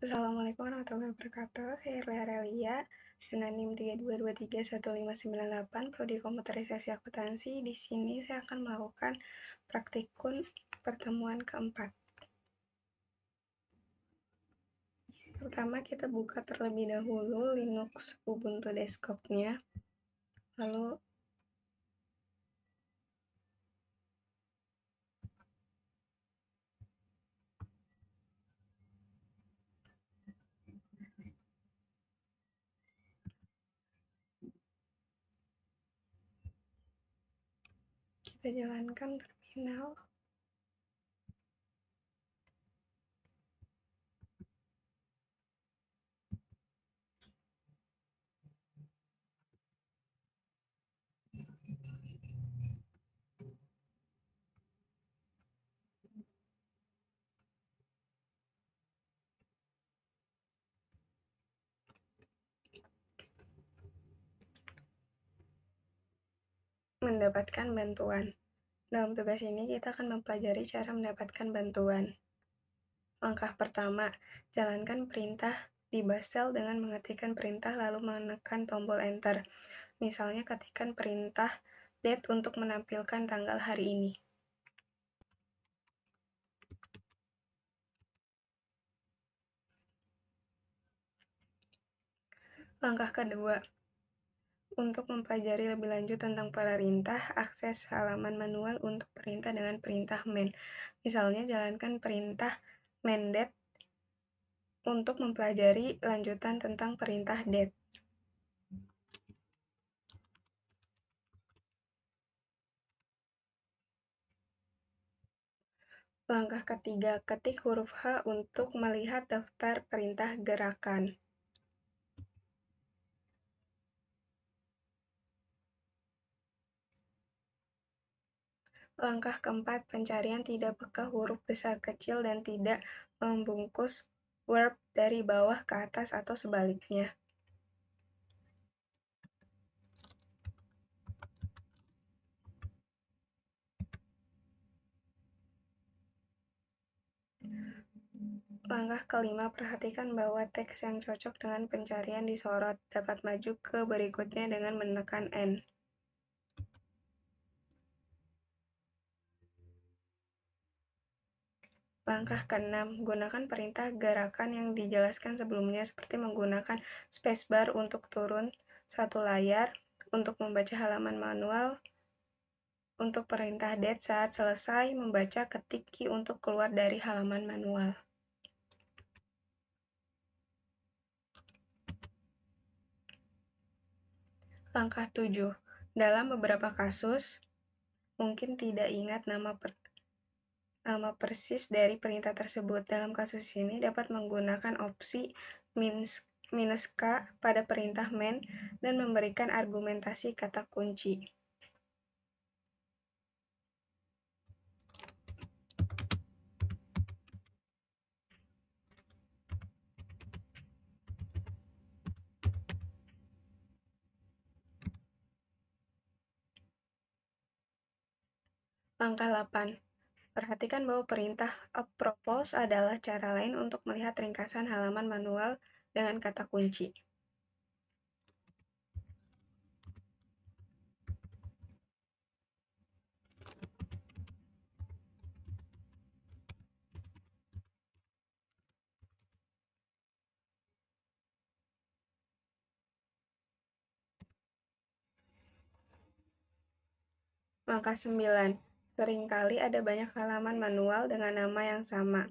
Assalamualaikum warahmatullahi wabarakatuh. Saya Aurelia, NIM 32231598, Prodi Komputerisasi Akuntansi. Di sini saya akan melakukan praktikum pertemuan keempat. Pertama, kita buka terlebih dahulu Linux Ubuntu desktop-nya. Lalu kita jalankan terminal. Mendapatkan bantuan. Dalam tugas ini kita akan mempelajari cara mendapatkan bantuan. Langkah pertama, jalankan perintah di Basel dengan mengetikkan perintah lalu menekan tombol Enter. Misalnya ketikkan perintah date untuk menampilkan tanggal hari ini. Langkah kedua, untuk mempelajari lebih lanjut tentang perintah, akses halaman manual untuk perintah dengan perintah main. Misalnya jalankan perintah main.date untuk mempelajari lanjutan tentang perintah date. Langkah ketiga, ketik huruf H untuk melihat daftar perintah gerakan. Langkah keempat, pencarian tidak peka huruf besar kecil dan tidak membungkus verb dari bawah ke atas atau sebaliknya. Langkah kelima, perhatikan bahwa teks yang cocok dengan pencarian disorot. Dapat maju ke berikutnya dengan menekan N. Langkah keenam, gunakan perintah gerakan yang dijelaskan sebelumnya seperti menggunakan spacebar untuk turun satu layar, untuk membaca halaman manual, untuk perintah date saat selesai membaca ketik key untuk keluar dari halaman manual. Langkah 7. Dalam beberapa kasus, mungkin tidak ingat nama persis dari perintah tersebut. Dalam kasus ini dapat menggunakan opsi "-k" pada perintah main dan memberikan argumentasi kata kunci. Langkah 8. Perhatikan bahwa perintah apropos adalah cara lain untuk melihat ringkasan halaman manual dengan kata kunci. Langkah 9. Seringkali ada banyak halaman manual dengan nama yang sama.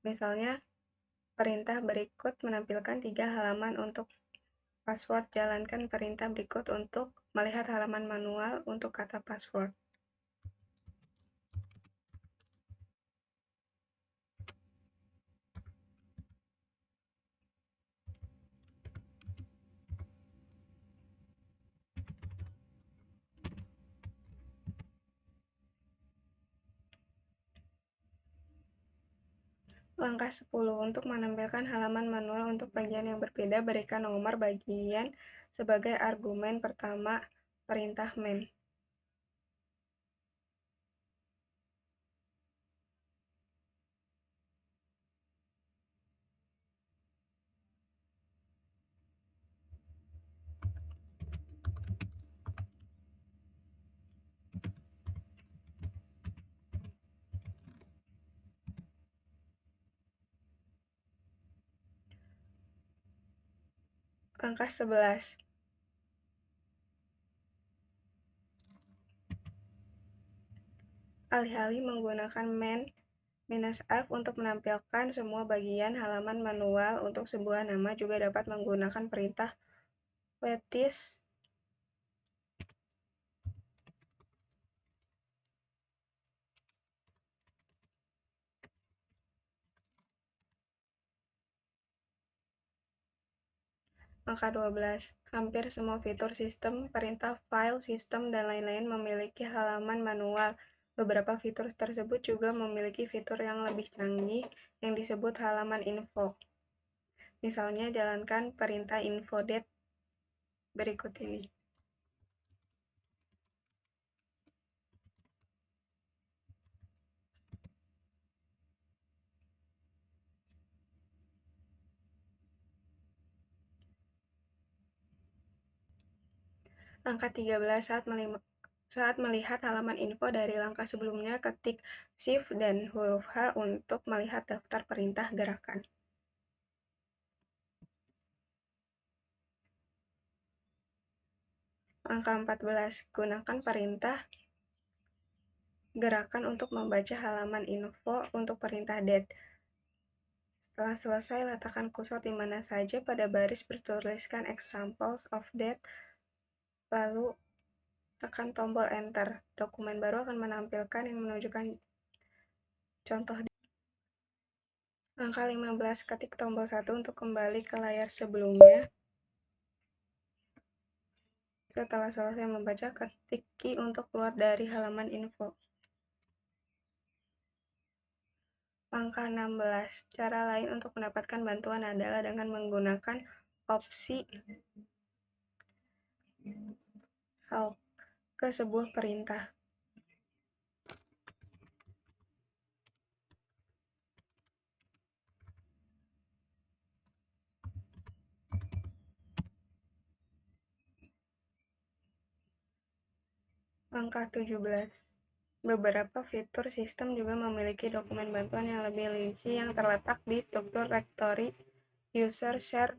Misalnya, perintah berikut menampilkan 3 halaman untuk password. Jalankan perintah berikut untuk melihat halaman manual untuk kata password. Langkah 10. Untuk menampilkan halaman manual untuk bagian yang berbeda, berikan nomor bagian sebagai argumen pertama perintah main. Angka 11. Alih-alih menggunakan -f untuk menampilkan semua bagian halaman manual untuk sebuah nama, juga dapat menggunakan perintah whereas. Angka 12. Hampir semua fitur sistem, perintah file, sistem, dan lain-lain memiliki halaman manual. Beberapa fitur tersebut juga memiliki fitur yang lebih canggih yang disebut halaman info. Misalnya, jalankan perintah info.date berikut ini. Angka 13. Saat melihat halaman info dari langkah sebelumnya, ketik Shift dan huruf H untuk melihat daftar perintah gerakan. Angka 14. Gunakan perintah gerakan untuk membaca halaman info untuk perintah date. Setelah selesai, letakkan kursor di mana saja pada baris bertuliskan examples of date, lalu tekan tombol enter. Dokumen baru akan menampilkan yang menunjukkan contoh. Angka 15. Ketik tombol 1 untuk kembali ke layar sebelumnya. Setelah selesai membaca, ketik key untuk keluar dari halaman info. Angka 16. Cara lain untuk mendapatkan bantuan adalah dengan menggunakan opsi help ke sebuah perintah. Angka 17. Beberapa fitur sistem juga memiliki dokumen bantuan yang lebih rinci yang terletak di struktur rektori, user, share,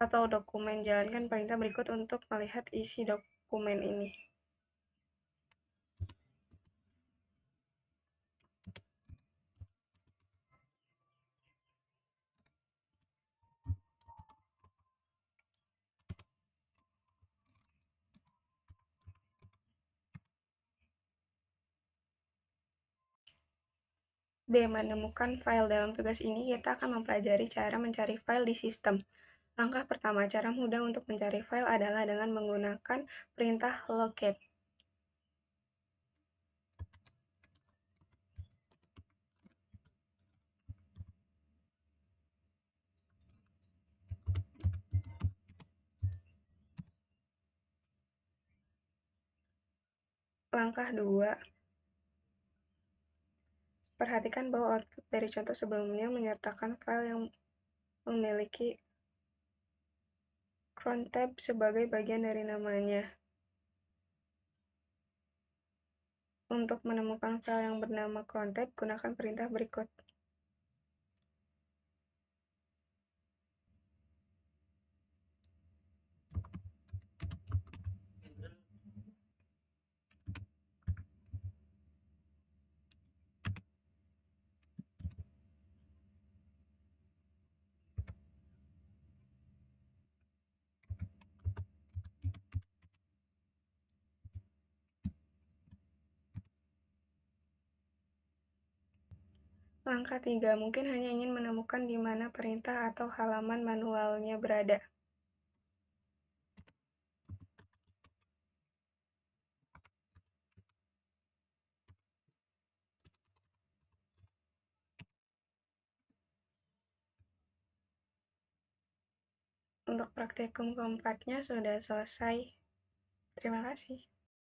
atau dokumen. Jalankan perintah berikut untuk melihat isi dokumen ini. D. Menemukan file. Dalam tugas ini, kita akan mempelajari cara mencari file di sistem. Langkah pertama, cara mudah untuk mencari file adalah dengan menggunakan perintah locate. Langkah 2, perhatikan bahwa output dari contoh sebelumnya menyertakan file yang memiliki cron tab sebagai bagian dari namanya. Untuk menemukan file yang bernama cron tab, gunakan perintah berikut. Langkah 3, mungkin hanya ingin menemukan di mana perintah atau halaman manualnya berada. Untuk praktikum keempatnya sudah selesai. Terima kasih.